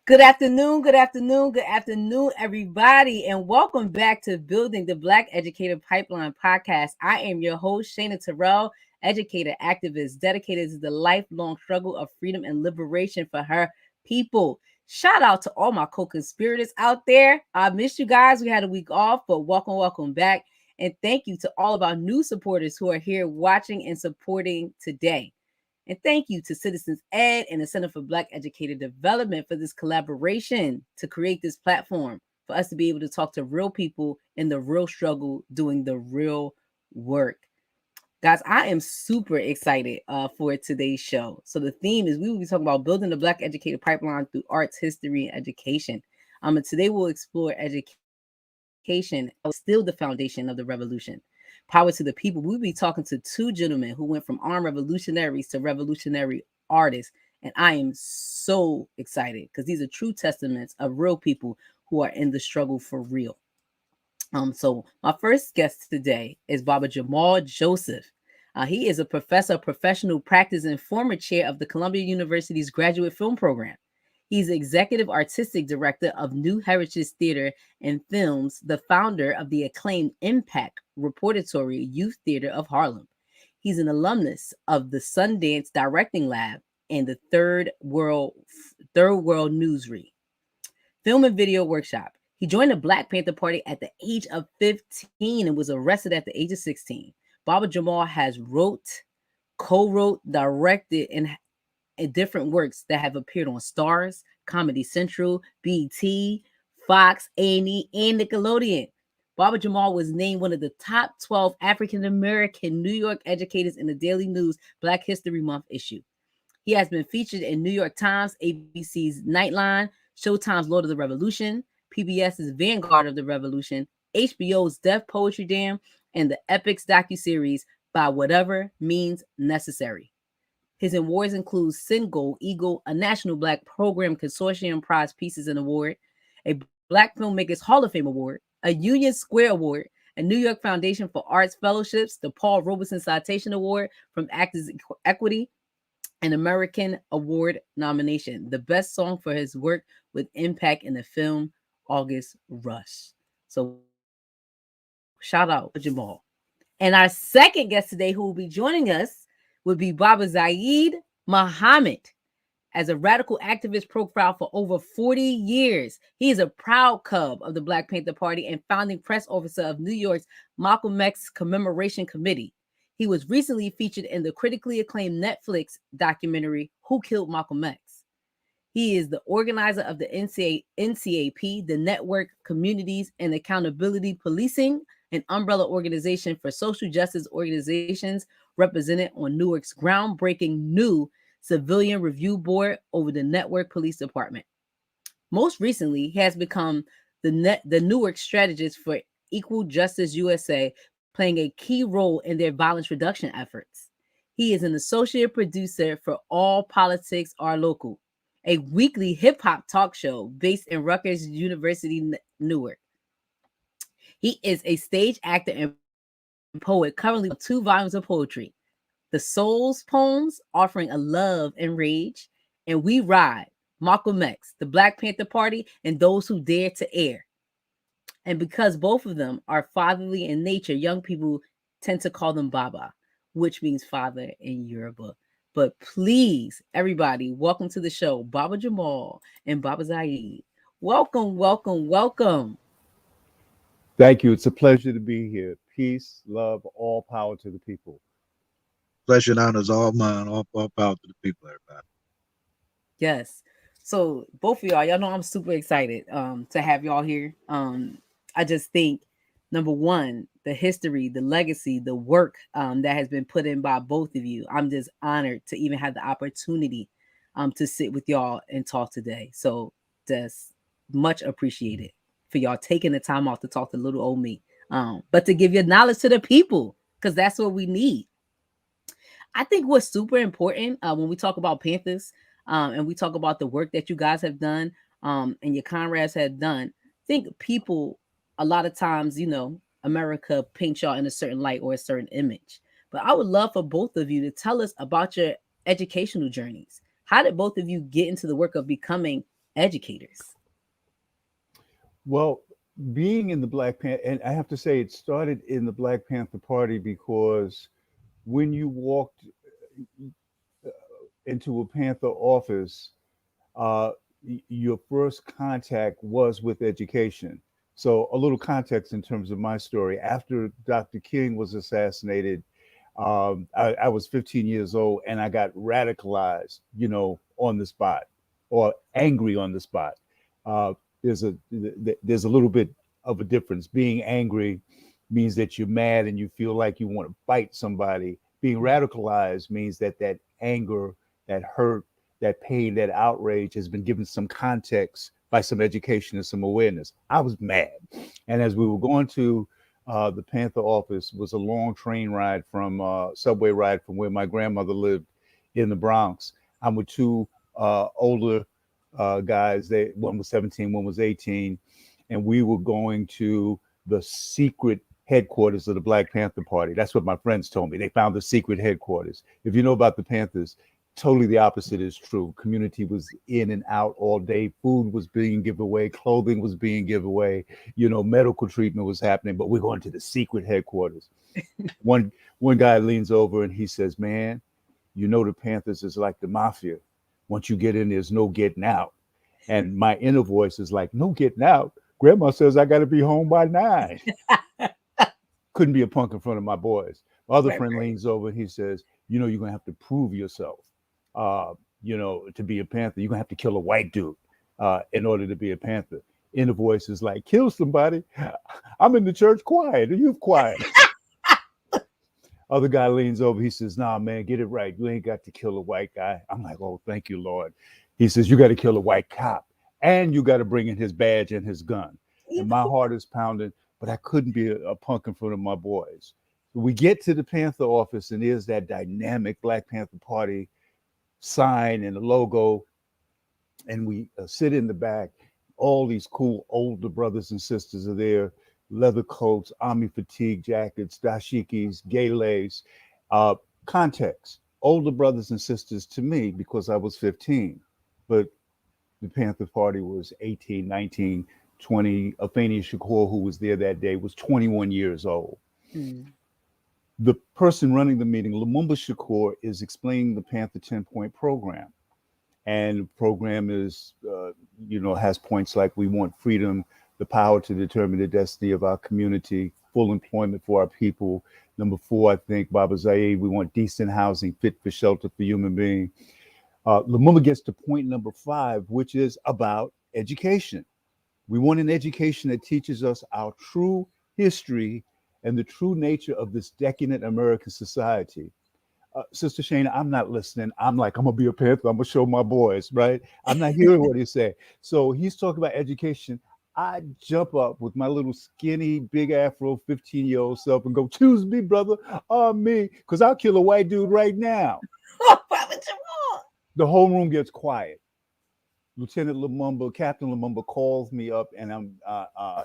Good afternoon, good afternoon, good afternoon, everybody, and welcome back to Building the Black Educator Pipeline podcast. I am your host, Shana Terrell, educator, activist, dedicated to the lifelong struggle of freedom and liberation for her people. Shout out to all my co-conspirators out there. I missed you guys. We had a week off, but welcome back. And thank you to all of our new supporters who are here watching and supporting today. And thank you to Citizens Ed and the Center for Black Educator Development for this collaboration to create this platform for us to be able to talk to real people in the real struggle, doing the real work. Guys, I am super excited for today's show. So the theme is we will be talking about building the Black Educator Pipeline through arts, history, and education. And today we'll explore education, still the foundation of the revolution. Power to the people. We'll be talking to two gentlemen who went from armed revolutionaries to revolutionary artists. And I am so excited because these are true testaments of real people who are in the struggle for real. So my first guest today is Baba Jamal Joseph. He is a professor of professional practice and former chair of the Columbia University's graduate film program. He's executive artistic director of New Heritage Theater and Films, the founder of the acclaimed Impact Repertory Youth Theater of Harlem. He's an alumnus of the Sundance Directing Lab and the Third World Newsreel Film and Video Workshop. He joined the Black Panther Party at the age of 15 and was arrested at the age of 16. Baba Jamal has co-wrote, directed, and different works that have appeared on Stars, Comedy Central, BET, Fox, A&E, and Nickelodeon. Baba Jamal was named one of the top 12 African-American New York educators in the Daily News Black History Month issue. He has been featured in New York Times, ABC's Nightline, Showtime's Lord of the Revolution, PBS's Vanguard of the Revolution, HBO's Def Poetry Jam, and the Epix docuseries By Whatever Means Necessary. His awards include Single Eagle, a National Black Program Consortium Prize Pieces and Award, a Black Filmmakers Hall of Fame Award, a Union Square Award, a New York Foundation for Arts Fellowships, the Paul Robeson Citation Award from Actors Equity, an American Award nomination, the best song for his work with impact in the film August Rush. So shout out to Jamal. And our second guest today who will be joining us would be Baba Zayid Mohammed. As a radical activist profile for over 40 years, he is a proud cub of the Black Panther Party and founding press officer of New York's Malcolm X Commemoration Committee. He was recently featured in the critically acclaimed Netflix documentary, Who Killed Malcolm X? He is the organizer of the NCAP, the Network Communities and Accountability Policing, an umbrella organization for social justice organizations represented on Newark's groundbreaking new civilian review board over the Network Police Department. Most recently, he has become the Newark strategist for Equal Justice USA, playing a key role in their violence reduction efforts. He is an associate producer for All Politics Are Local, a weekly hip-hop talk show based in Rutgers University, Newark. He is a stage actor and poet, currently with 2 volumes of poetry, The Soul's Poems, Offering a Love and Rage, and We Ride, Malcolm X, the Black Panther Party, and Those Who Dare to Air. And because both of them are fatherly in nature, young people tend to call them Baba, which means father in Yoruba. But please, everybody, welcome to the show, Baba Jamal and Baba Zayid. Welcome. Thank you. It's a pleasure to be here. Peace, love, all power to the people. Pleasure and honor is all mine. All power to the people, everybody. Yes. So both of y'all know I'm super excited to have y'all here. I just think, number one, the history, the legacy, the work that has been put in by both of you. I'm just honored to even have the opportunity to sit with y'all and talk today. So just much appreciated for y'all taking the time off to talk to little old me. But to give your knowledge to the people, because that's what we need. I think what's super important when we talk about Panthers and we talk about the work that you guys have done and your comrades have done, I think people, a lot of times, America paints y'all in a certain light or a certain image. But I would love for both of you to tell us about your educational journeys. How did both of you get into the work of becoming educators? Well, being in the Black Panther, and I have to say, it started in the Black Panther Party because when you walked into a Panther office, uh, your first contact was with education. So, a little context in terms of my story. After Dr. King was assassinated, I was 15 years old and I got radicalized, on the spot or angry on the spot. Uh, there's a little bit of a difference. Being angry means that you're mad and you feel like you want to fight somebody. Being radicalized means that that anger, that hurt, that pain, that outrage has been given some context by some education and some awareness. I was mad. And as we were going to the Panther office, was a long train ride from subway ride from where my grandmother lived in the Bronx. I'm with two older guys. One was 17, one was 18, and we were going to the secret headquarters of the Black Panther Party. That's what my friends told me. They found the secret headquarters. If you know about the Panthers, totally the opposite is true. Community was in and out all day. Food was being given away. Clothing was being given away. Medical treatment was happening. But we're going to the secret headquarters. One guy leans over and he says, "Man, the Panthers is like the mafia. Once you get in, there's no getting out." And my inner voice is like, "No getting out. Grandma says I got to be home by 9." Couldn't be a punk in front of my boys. My other friend leans over and he says, "You're going to have to prove yourself. To be a Panther, you're going to have to kill a white dude in order to be a Panther." Inner voice is like, "Kill somebody. I'm in the church quiet. Are you quiet?" Other guy leans over. He says, "Nah, man, get it right. You ain't got to kill a white guy." I'm like, "Oh, thank you, Lord." He says, "You got to kill a white cop and you got to bring in his badge and his gun." And my heart is pounding, but I couldn't be a punk in front of my boys. We get to the Panther office and there's that dynamic Black Panther Party sign and the logo. And we sit in the back. All these cool older brothers and sisters are there, leather coats, army fatigue jackets, dashikis, gaylays. Context, older brothers and sisters to me because I was 15, but the Panther Party was 18, 19, 20. Afeni Shakur, who was there that day, was 21 years old. The person running the meeting, Lumumba Shakur, is explaining the Panther 10-point program. And the program is, has points like we want freedom, the power to determine the destiny of our community, full employment for our people. Number 4, I think, Baba Zayid, we want decent housing, fit for shelter for human being. Lumumba gets to point number 5, which is about education. We want an education that teaches us our true history and the true nature of this decadent American society. Sister Shana, I'm not listening. I'm like, I'm going to be a Panther. I'm going to show my boys, right? I'm not hearing what he's saying. So he's talking about education. I jump up with my little skinny, big afro, 15-year-old self and go, "Choose me, brother, me, because I'll kill a white dude right now." The whole room gets quiet. Lieutenant Lumumba, Captain Lumumba calls me up and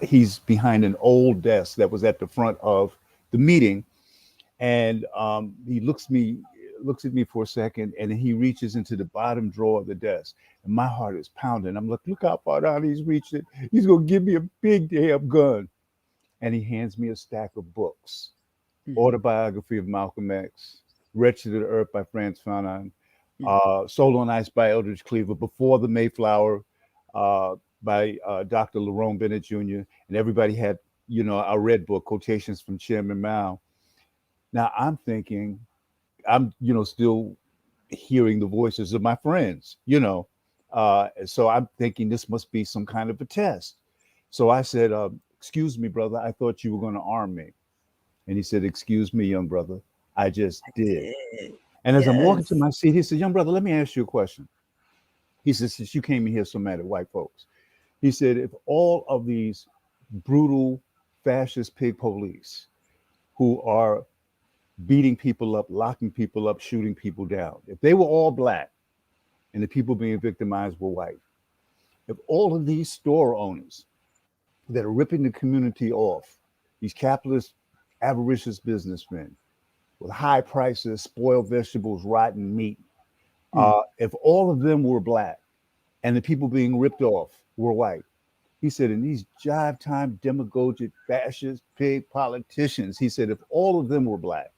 he's behind an old desk that was at the front of the meeting. And he looks at me for a second, and then he reaches into the bottom drawer of the desk. And my heart is pounding. I'm like, look how far down he's reaching. He's going to give me a big damn gun. And he hands me a stack of books. Autobiography of Malcolm X, Wretched to the Earth by Franz Fanon, Soul on Ice by Eldridge Cleaver, Before the Mayflower by Dr. Lerone Bennett Jr. And everybody had, our red book, Quotations from Chairman Mao. Now I'm thinking, I'm, still hearing the voices of my friends, so I'm thinking this must be some kind of a test. So I said, "Excuse me, brother, I thought you were going to arm me." And he said, "Excuse me, young brother, I just did." And as I'm walking to my seat, he said, "Young brother, let me ask you a question." He said, "Since you came in here so mad at white folks," he said, "if all of these brutal fascist pig police who are beating people up, locking people up, shooting people down, if they were all black and the people being victimized were white, if all of these store owners that are ripping the community off, these capitalist, avaricious businessmen with high prices, spoiled vegetables, rotten meat, if all of them were black, and the people being ripped off were white. He said, and these jive time demagogic fascist pig politicians, he said, if all of them were black,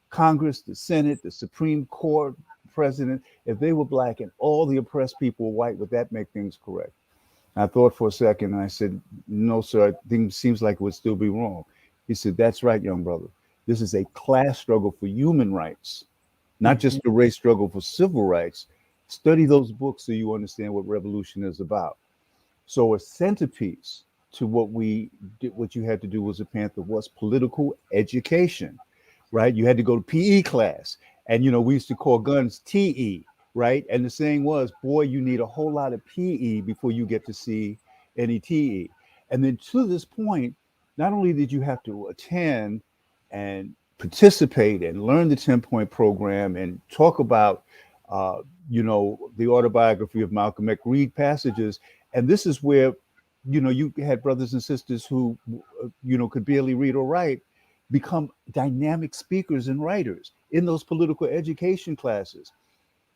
Congress, the Senate, the Supreme Court, president, if they were black and all the oppressed people were white, would that make things correct? I thought for a second and I said, no, sir, things seems like it would still be wrong. He said, that's right, young brother. This is a class struggle for human rights, not just a race struggle for civil rights. Study those books so you understand what revolution is about. So a centerpiece to what we did, what you had to do as a Panther was political education, right? You had to go to PE class, and we used to call guns TE, right? And the saying was, boy, you need a whole lot of PE before you get to see any TE. And then to this point, not only did you have to attend and participate and learn the 10-point program and talk about, the autobiography of Malcolm X, read passages. And this is where, you had brothers and sisters who, could barely read or write, become dynamic speakers and writers in those political education classes.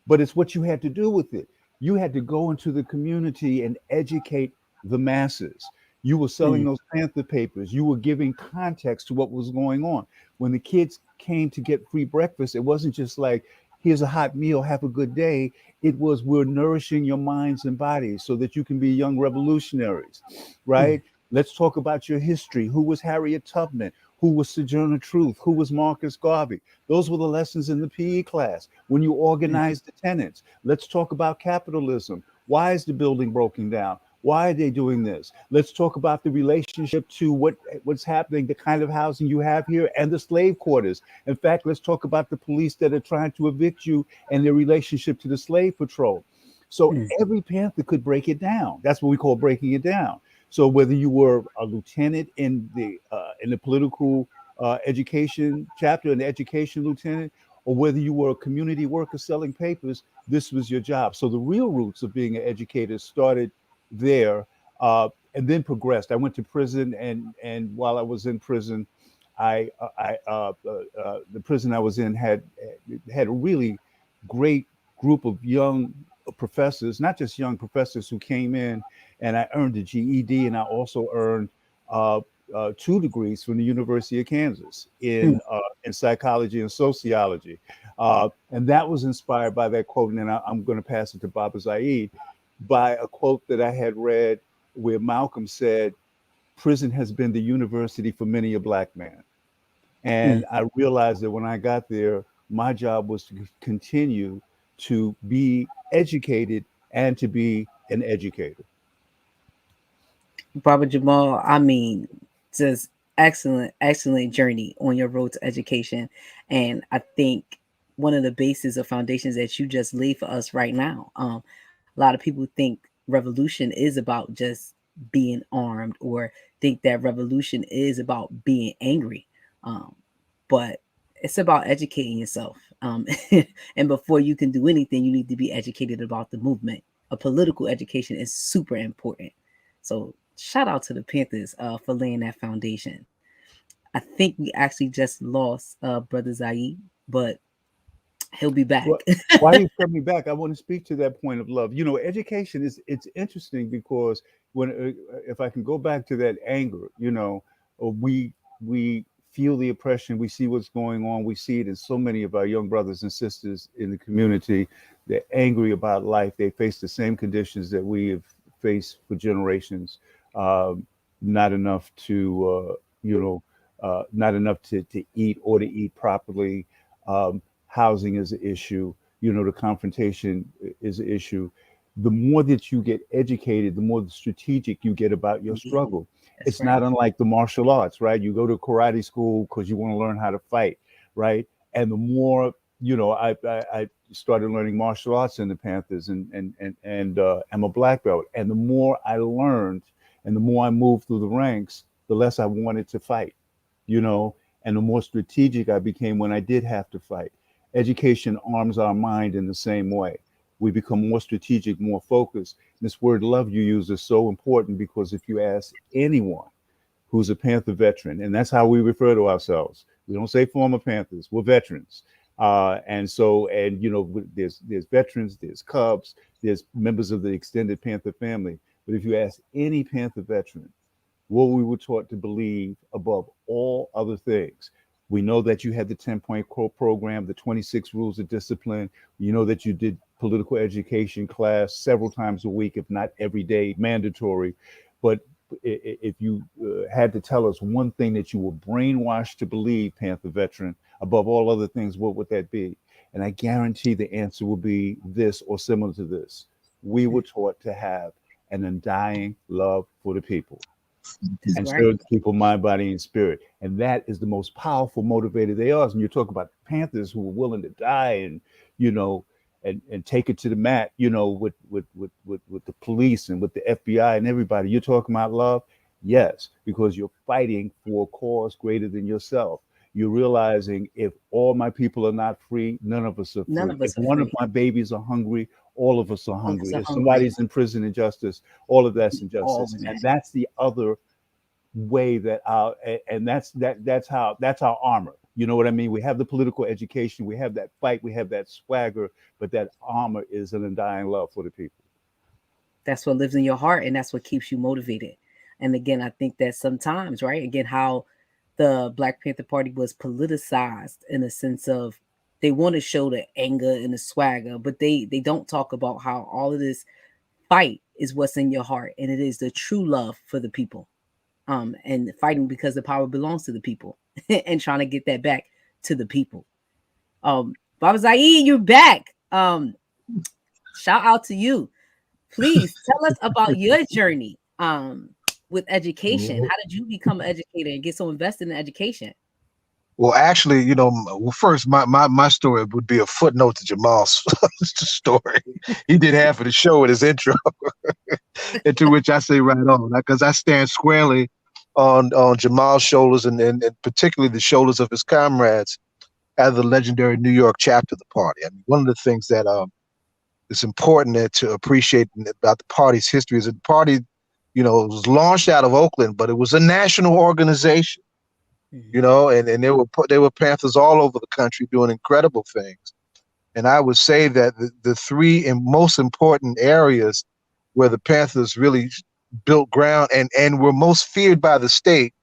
But it's what you had to do with it. You had to go into the community and educate the masses. You were selling those Panther papers. You were giving context to what was going on. When the kids came to get free breakfast, it wasn't just like, here's a hot meal, have a good day. It was, we're nourishing your minds and bodies so that you can be young revolutionaries, right? Let's talk about your history. Who was Harriet Tubman? Who was Sojourner Truth? Who was Marcus Garvey? Those were the lessons in the PE class. When you organized the tenants, let's talk about capitalism. Why is the building broken down? Why are they doing this? Let's talk about the relationship to what's happening, the kind of housing you have here, and the slave quarters. In fact, let's talk about the police that are trying to evict you and their relationship to the slave patrol. So every Panther could break it down. That's what we call breaking it down. So whether you were a lieutenant in the political education chapter, an education lieutenant, or whether you were a community worker selling papers, this was your job. So the real roots of being an educator started there, and then progressed. I went to prison, and while I was in prison, the prison I was in had a really great group of young professors, not just young professors who came in, and I earned a GED, and I also earned 2 degrees from the University of Kansas in psychology and sociology, and that was inspired by that quote. And I'm going to pass it to Baba Zayid, by a quote that I had read where Malcolm said, "Prison has been the university for many a black man." And I realized that when I got there, my job was to continue to be educated and to be an educator. Baba Jamal, I mean, just excellent journey on your road to education. And I think one of the bases of foundations that you just laid for us right now. A lot of people think revolution is about just being armed, or think that revolution is about being angry. But it's about educating yourself. And before you can do anything, you need to be educated about the movement. A political education is super important. So shout out to the Panthers for laying that foundation. I think we actually just lost Brother Zayid, but he'll be back. Well, while he's coming back, I want to speak to that point of love. Education it's interesting because when if I can go back to that anger, we feel the oppression, we see what's going on, we see it in so many of our young brothers and sisters in the community. They're angry about life. They face the same conditions that we have faced for generations. Not enough to not enough to eat or to eat properly. Housing is an issue. The confrontation is an issue. The more that you get educated, the more strategic you get about your struggle. It's right. Not unlike the martial arts, right? You go to karate school because you want to learn how to fight, right? And the more, I started learning martial arts in the Panthers, and I'm a black belt. And the more I learned, and the more I moved through the ranks, the less I wanted to fight, and the more strategic I became when I did have to fight. Education arms our mind in the same way. We become more strategic, more focused. This word love you use is so important because if you ask anyone who's a Panther veteran, and that's how we refer to ourselves, we don't say former Panthers, we're veterans, And there's veterans, there's Cubs, there's members of the extended Panther family. But if you ask any Panther veteran, what we were taught to believe above all other things, we know that you had the 10-point program, the 26 rules of discipline. You know that you did political education class several times a week, if not every day, mandatory. But if you had to tell us one thing that you were brainwashed to believe, Panther veteran, above all other things, what would that be? And I guarantee the answer will be this or similar to this. We were taught to have an undying love for the people and serve the people, mind, body, and spirit. And that is the most powerful motivator they are. And you talk about Panthers who are willing to die and, and take it to the mat, with the police and with the FBI and everybody. You're talking about love? Yes, because you're fighting for a cause greater than yourself. You're realizing if all my people are not free, none of us are free. If one of my babies are hungry, all of us are hungry. If somebody's in prison injustice, all of that's injustice. And that's the other way that's our armor. You know what I mean? We have the political education, we have that fight, we have that swagger, but that armor is an undying love for the people. That's what lives in your heart, and that's what keeps you motivated. And again, I think that sometimes, right? Again, how the Black Panther Party was politicized in a sense of they want to show the anger and the swagger, but they don't talk about how all of this fight is what's in your heart, and it is the true love for the people, and fighting because the power belongs to the people, and trying to get that back to the people. Baba Zayid, you're back. Shout out to you. Please tell us about your journey with education. How did you become an educator and get so invested in education? Well, actually, first, my story would be a footnote to Jamal's story. He did half of the show with his intro, into which I say right on, because I stand squarely on Jamal's shoulders and particularly the shoulders of his comrades as the legendary New York chapter of the party. I mean, one of the things that is important to appreciate about the party's history is that the party, was launched out of Oakland, but it was a national organization. And there were Panthers all over the country doing incredible things. And I would say that the three most important areas where the Panthers really built ground and were most feared by the state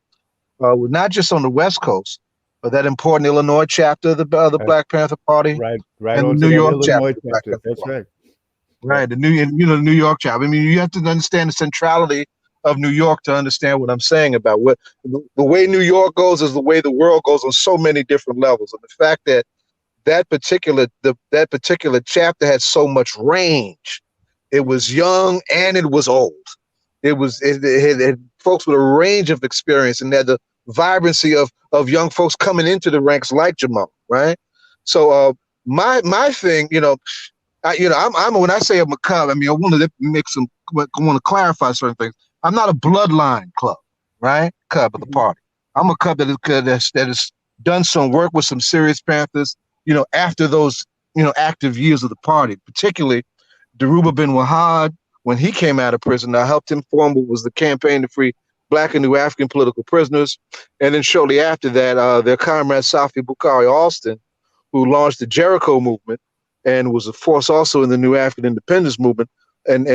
were not just on the West Coast, but that important Illinois chapter of the Black Panther Party, right, and on the New York Illinois chapter. That's right. Right, the New York chapter. I mean, you have to understand the centrality of New York to understand what I'm saying about what the way New York goes is the way the world goes on so many different levels. And the fact that that particular chapter had so much range. It was young and it was old. It had folks with a range of experience and had the vibrancy of young folks coming into the ranks like Jamal, right? So my thing, I'm when I say I'm a Cub, I mean I want to clarify certain things. I'm not a bloodline club, right? Cub of the party. I'm a Cub that has done some work with some serious Panthers, after those, active years of the party, particularly Dhoruba bin Wahad, when he came out of prison. I helped him form what was the Campaign to Free Black and New African Political Prisoners. And then shortly after that, their comrade Safi Bukari Alston, who launched the Jericho movement and was a force also in the New African Independence movement. And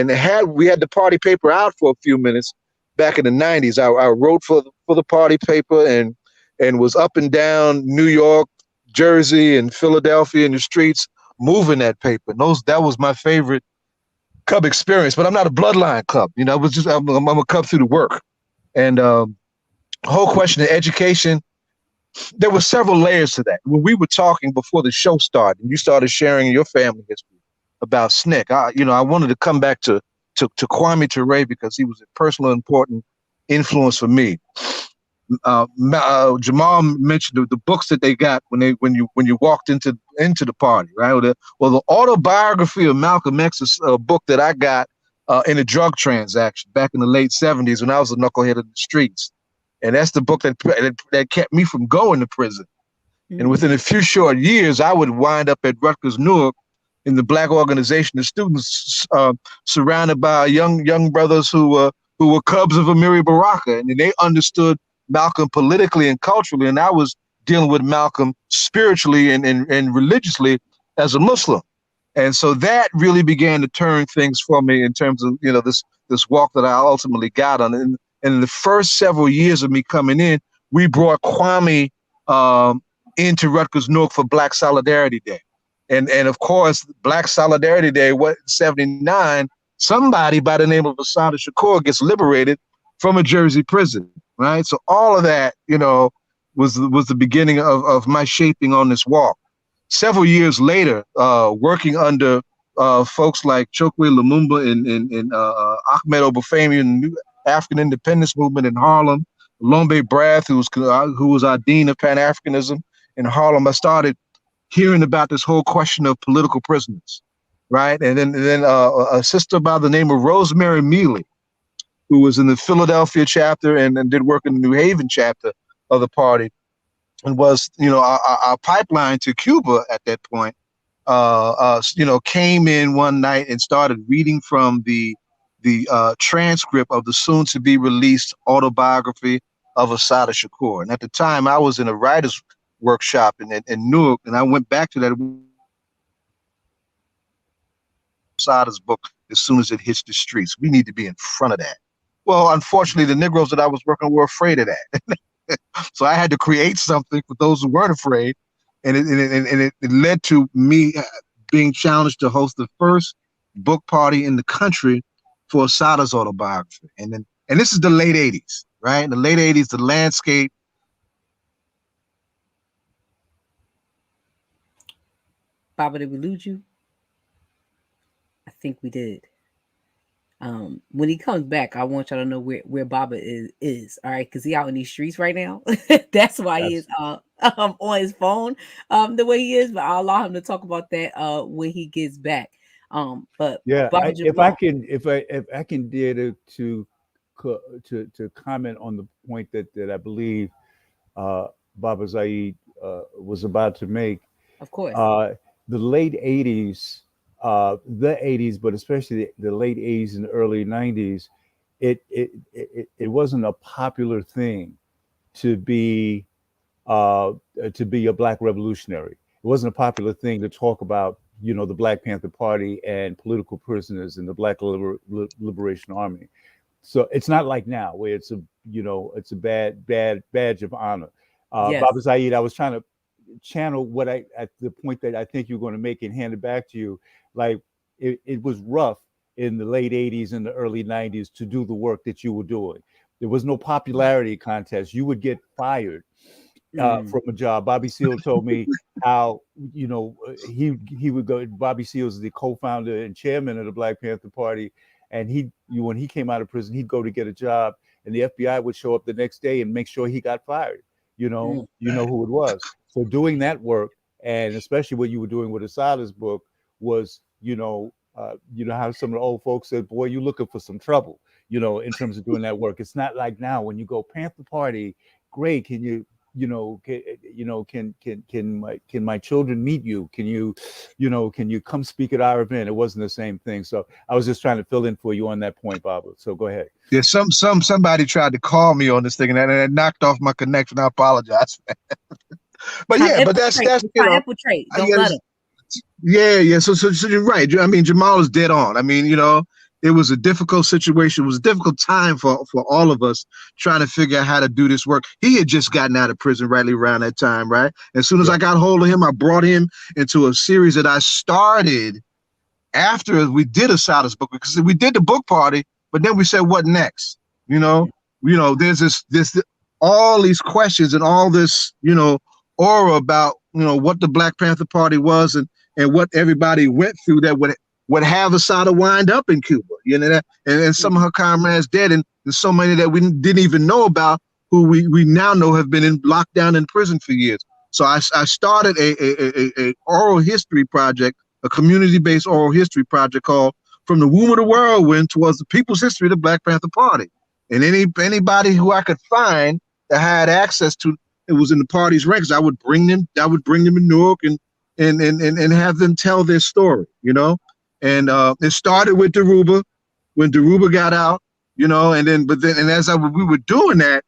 we had the party paper out for a few minutes back in the 90s. I wrote for the party paper and was up and down New York, Jersey, and Philadelphia in the streets moving that paper. And that was my favorite Cub experience. But I'm not a bloodline Cub. I'm a Cub through the work. And the whole question of education, there were several layers to that. When we were talking before the show started, and you started sharing your family history about SNCC, I wanted to come back to Kwame Ture because he was a personal important influence for me. Jamal mentioned the books that they got when you walked into the party, right? Well, the Autobiography of Malcolm X is a book that I got in a drug transaction back in the late 70s when I was a knucklehead in the streets. And that's the book that kept me from going to prison. Mm-hmm. And within a few short years, I would wind up at Rutgers Newark in the Black organization of students, surrounded by young brothers who were Cubs of Amiri Baraka, and they understood Malcolm politically and culturally. And I was dealing with Malcolm spiritually and religiously as a Muslim. And so that really began to turn things for me in terms of, this walk that I ultimately got on. And in the first several years of me coming in, we brought Kwame into Rutgers Newark for Black Solidarity Day. And of course, Black Solidarity Day, 79, somebody by the name of Assata Shakur gets liberated from a Jersey prison, right? So all of that, was the beginning of my shaping on this walk. Several years later, working under folks like Chokwe Lumumba and Ahmed Obafemi in the African independence movement in Harlem, Lombe Brath, who was our dean of Pan-Africanism in Harlem, I started hearing about this whole question of political prisoners, right? And then a sister by the name of Rosemary Mealy, who was in the Philadelphia chapter and did work in the New Haven chapter of the party, and was, our pipeline to Cuba at that point, came in one night and started reading from the transcript of the soon-to-be released autobiography of Assata Shakur. And at the time, I was in a writer's workshop in Newark, and I went back to that Assata's book as soon as it hits the streets. We need to be in front of that. Well, unfortunately, the Negroes that I was working were afraid of that. So I had to create something for those who weren't afraid. And it led to me being challenged to host the first book party in the country for Assata's autobiography. And this is the late 80s, right? In the late 80s, the landscape. Baba, did we lose you? I think we did. When he comes back, I want y'all to know where Baba is, all right, because he out in these streets right now. That's why he is on his phone the way he is, but I'll allow him to talk about that when he gets back. But yeah, Baba if I can dare to comment on the point that I believe Baba Zayid was about to make. Of course. The late 80s, the 80s, but especially the late 80s and early 90s, it wasn't a popular thing to be a Black revolutionary. It wasn't a popular thing to talk about, the Black Panther Party and political prisoners in the Black Liberation Army. So it's not like now where it's a bad badge of honor. Yes. Baba Zayid, I was trying to channel what at the point that I think you're going to make and hand it back to you. Like it was rough in the late 80s and the early 90s to do the work that you were doing. There was no popularity contest. You would get fired from a job. Bobby Seale told me how, he would go. Bobby Seale is the co-founder and chairman of the Black Panther Party. And when he came out of prison, he'd go to get a job and the FBI would show up the next day and make sure he got fired. You know who it was. So doing that work, and especially what you were doing with Assata's book, was, how some of the old folks said, boy, you're looking for some trouble, in terms of doing that work. It's not like now when you go Panther Party, great, can you, can my children meet you? Can you come speak at our event? It wasn't the same thing. So I was just trying to fill in for you on that point, Baba. So go ahead. Yeah, somebody tried to call me on this thing and it knocked off my connection. I apologize. But yeah, but that's infiltrate. Don't let him. Yeah. So you're right. I mean, Jamal is dead on. I mean, it was a difficult situation. It was a difficult time for all of us trying to figure out how to do this work. He had just gotten out of prison rightly around that time, right? As soon as I got hold of him, I brought him into a series that I started after we did Assata's book, because we did the book party, but then we said, what next? There's this all these questions and all this, aura about, what the Black Panther Party was and what everybody went through that would have Assata wind up in Cuba, and some of her comrades dead, and there's so many that we didn't even know about, who we now know have been in lockdown in prison for years. So I started a oral history project, a community-based oral history project called From the Womb of the Whirlwind Towards the People's History of the Black Panther Party. And anybody who I could find that had access to, it was in the party's ranks, I would bring them in Newark and have them tell their story, And it started with Dhoruba, when Dhoruba got out, and as we were doing that,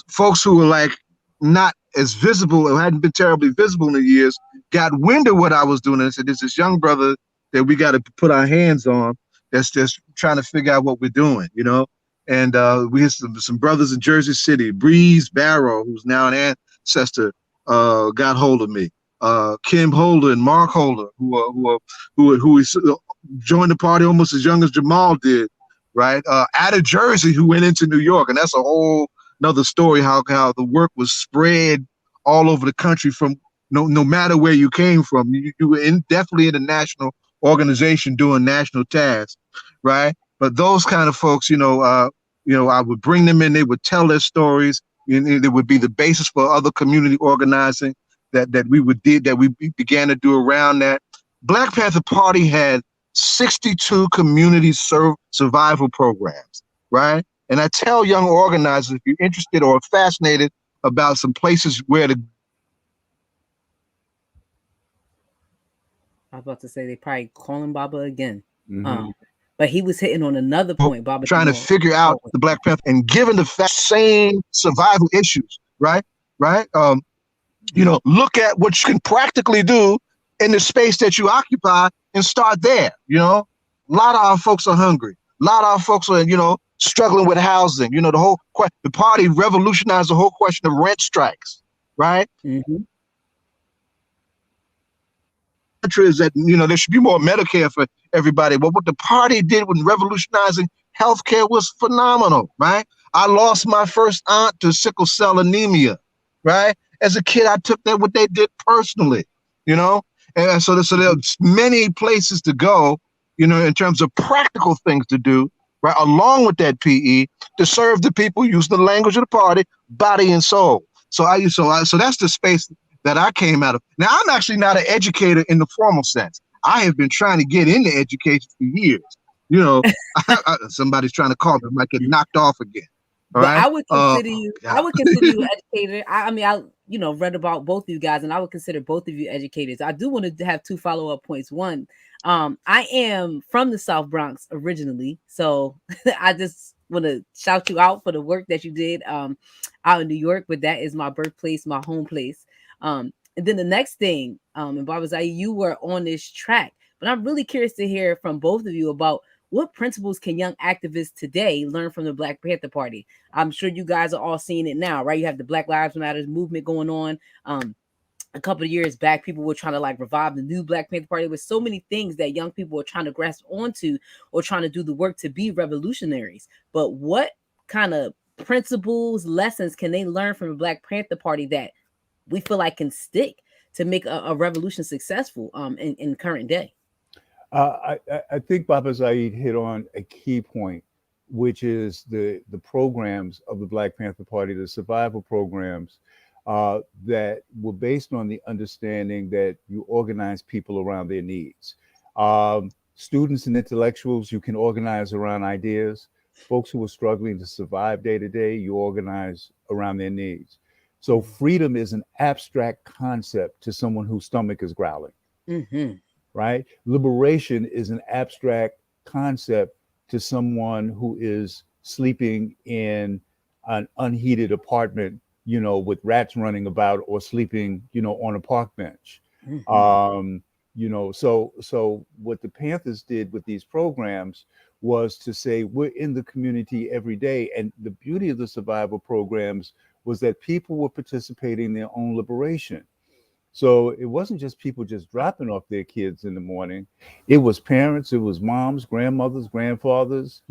folks who were like not as visible, or hadn't been terribly visible in the years, got wind of what I was doing and said, "There's this young brother that we got to put our hands on. That's just trying to figure out what we're doing, you know." And we had some brothers in Jersey City, Breeze Barrow, who's now an ancestor, got hold of me. Kim Holder and Mark Holder, who joined the party almost as young as Jamal did, right? Out of Jersey, who went into New York, and that's a whole another story. How the work was spread all over the country from no matter where you came from. You were definitely in a national organization doing national tasks, right? But those kind of folks, I would bring them in. They would tell their stories. And it would be the basis for other community organizing that we began to do around that. Black Panther Party had 62 community survival programs, right? And I tell young organizers, if you're interested or fascinated about some places where to. I was about to say they probably calling Baba again. But he was hitting on another point, Baba. Trying to figure out the Black Panther and given the same survival issues, right? Look at what you can practically do in the space that you occupy and start there. A lot of our folks are hungry. A lot of our folks are, struggling with housing. The party revolutionized the whole question of rent strikes, right? Is that there should be more Medicare for everybody. But what the party did when revolutionizing healthcare was phenomenal, right? I lost my first aunt to sickle cell anemia, right? As a kid, I took what they did personally, and so there's many places to go, in terms of practical things to do, right? Along with that PE to serve the people using the language of the party, body and soul. So that's the space that I came out of. Now, I'm actually not an educator in the formal sense. I have been trying to get into education for years. Somebody's trying to call me, I might get knocked off again. All right? I would consider you. I would consider you an educator. I read about both of you guys, and I would consider both of you educators. I do want to have two follow-up points. One, I am from the South Bronx originally, so I just want to shout you out for the work that you did out in New York. But that is my birthplace, my home place. And then the next thing, and Baba Zayid, you were on this track, but I'm really curious to hear from both of you about what principles can young activists today learn from the Black Panther Party. I'm sure you guys are all seeing it now, right? You have the Black Lives Matter movement going on. A couple of years back, people were trying to revive the new Black Panther Party. With so many things that young people are trying to grasp onto or trying to do the work to be revolutionaries. But what kind of principles, lessons can they learn from the Black Panther Party that we feel like can stick to make a revolution successful in current day? I think Baba Zayid hit on a key point, which is the programs of the Black Panther Party, the survival programs that were based on the understanding that you organize people around their needs. Students and intellectuals, you can organize around ideas. Folks who are struggling to survive day to day, you organize around their needs. So freedom is an abstract concept to someone whose stomach is growling, right? Liberation is an abstract concept to someone who is sleeping in an unheated apartment, with rats running about, or sleeping, on a park bench. So what the Panthers did with these programs was to say, we're in the community every day. And the beauty of the survival programs was that people were participating in their own liberation. So it wasn't just people just dropping off their kids in the morning. It was parents, it was moms, grandmothers, grandfathers,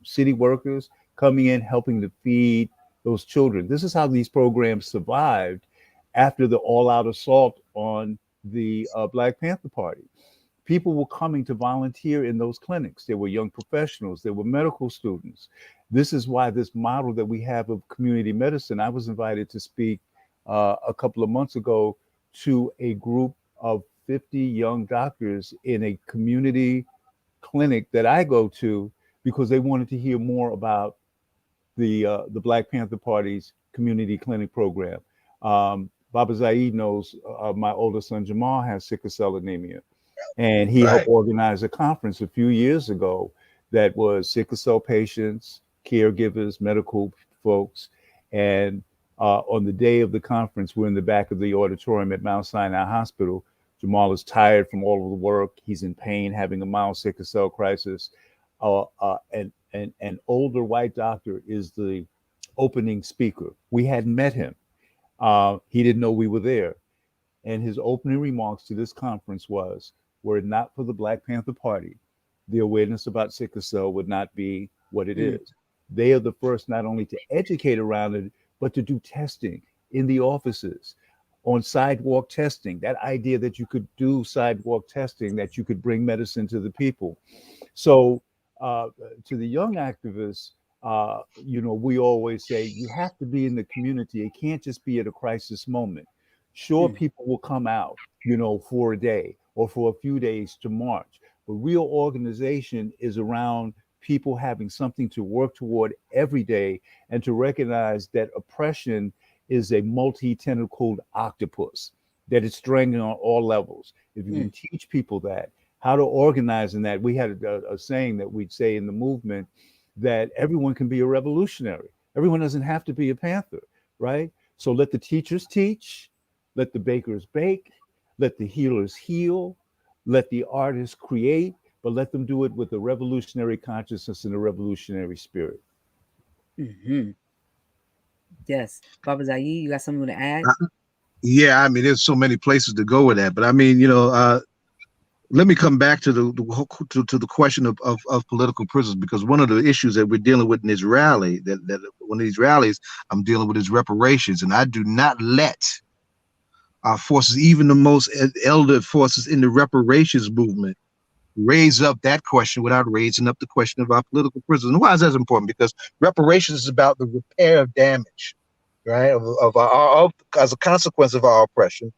city workers coming in, helping to feed those children. This is how these programs survived after the all-out assault on the Black Panther Party. People were coming to volunteer in those clinics. There were young professionals, there were medical students. This is why this model that we have of community medicine, I was invited to speak a couple of months ago to a group of 50 young doctors in a community clinic that I go to because they wanted to hear more about the Black Panther Party's community clinic program. Baba Zayid knows my older son Jamal has sickle cell anemia, and he helped organize a conference a few years ago that was sickle cell patients, caregivers, medical folks, and On the day of the conference, we're in the back of the auditorium at Mount Sinai Hospital. Jamal is tired from all of the work. He's in pain, having a mild sickle cell crisis. And an older white doctor is the opening speaker. We hadn't met him. He didn't know we were there. And his opening remarks to this conference was, were it not for the Black Panther Party, the awareness about sickle cell would not be what it is. They are the first not only to educate around it, but to do testing in the offices, on sidewalk testing, that idea that you could do sidewalk testing, that you could bring medicine to the people. So to the young activists, we always say you have to be in the community. It can't just be at a crisis moment. Sure, people will come out, for a day or for a few days to march. But real organization is around people having something to work toward every day, and to recognize that oppression is a multi-tentacled octopus, that it's strangling on all levels. If you can teach people that, how to organize in that, we had a saying that we'd say in the movement that everyone can be a revolutionary. Everyone doesn't have to be a Panther, right? So let the teachers teach, let the bakers bake, let the healers heal, let the artists create, but let them do it with a revolutionary consciousness and a revolutionary spirit. Yes. Baba Zayid, you got something to add? Yeah, I mean, there's so many places to go with that, but I mean, let me come back to the question of political prisoners, because one of the issues that we're dealing with in this rally, that one of these rallies I'm dealing with, is reparations, and I do not let our forces, even the most elder forces in the reparations movement, raise up that question without raising up the question of our political prisoners. And why is that important? Because reparations is about the repair of damage, right? As a consequence of our oppression,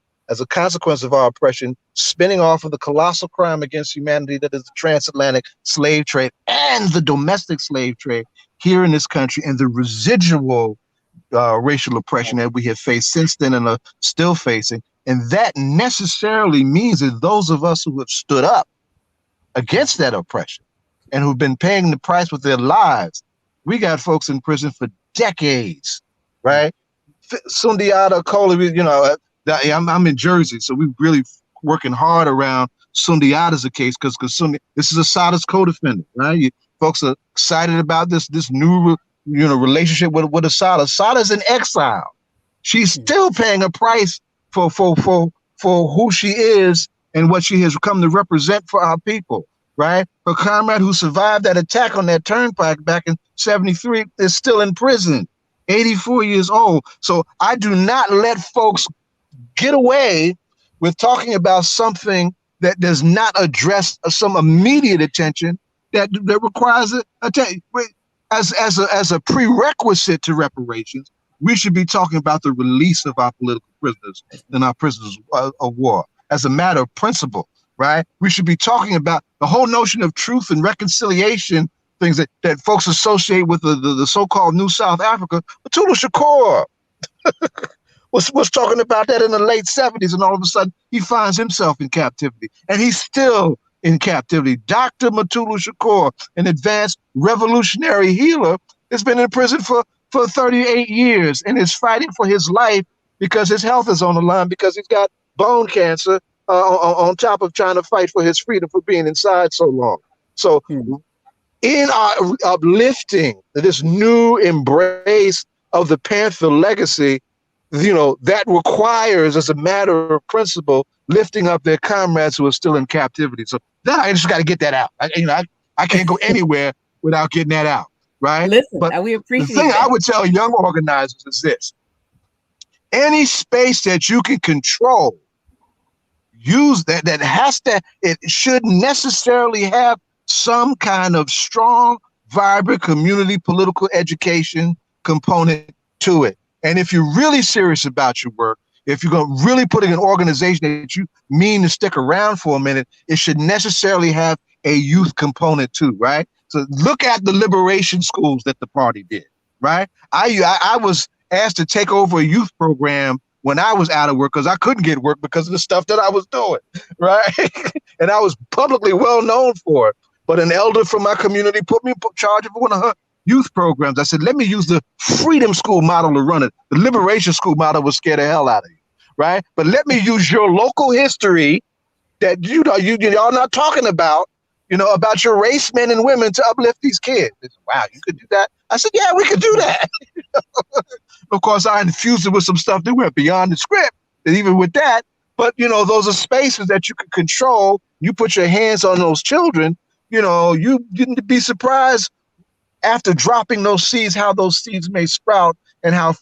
spinning off of the colossal crime against humanity that is the transatlantic slave trade and the domestic slave trade here in this country, and the residual racial oppression that we have faced since then and are still facing. And that necessarily means that those of us who have stood up against that oppression and who've been paying the price with their lives, we got folks in prison for decades, right? Sundiata Kohli, I'm in Jersey, so we're really working hard around Sundiata's case, because this is a Sada's co-defendant, right? Folks are excited about this new relationship with Assata. Assata's in exile. She's still paying a price for who she is and what she has come to represent for our people, right? Her comrade who survived that attack on that turnpike back in '73 is still in prison, 84 years old. So I do not let folks get away with talking about something that does not address some immediate attention that requires attention. As a prerequisite to reparations, we should be talking about the release of our political prisoners and our prisoners of war. As a matter of principle, right? We should be talking about the whole notion of truth and reconciliation, things that folks associate with the so-called New South Africa. Mutulu Shakur was talking about that in the late 70s, and all of a sudden he finds himself in captivity, and he's still in captivity. Dr. Mutulu Shakur, an advanced revolutionary healer, has been in prison for 38 years and is fighting for his life because his health is on the line, because he's got bone cancer, on top of trying to fight for his freedom for being inside so long. So in our uplifting this new embrace of the Panther legacy, that requires, as a matter of principle, lifting up their comrades who are still in captivity. So then I just got to get that out. I can't go anywhere without getting that out, right? Listen, but we appreciate the thing that. I would tell young organizers is this: any space that you can control, use that. It should necessarily have some kind of strong, vibrant community political education component to it. And if you're really serious about your work, if you're going to really put in an organization that you mean to stick around for a minute, it should necessarily have a youth component too, right? So look at the liberation schools that the party did, right? I was asked to take over a youth program when I was out of work because I couldn't get work because of the stuff that I was doing, right? And I was publicly well known for it. But an elder from my community put me in charge of youth programs. I said, let me use the freedom school model to run it. The liberation school model would scare the hell out of you, right? But let me use your local history that y'all not talking about, about your race, men and women, to uplift these kids. Wow, you could do that? I said, yeah, we could do that. Of course, I infused it with some stuff that went beyond the script, and even with that. But, those are spaces that you can control. You put your hands on those children, you didn't be surprised after dropping those seeds, how those seeds may sprout and how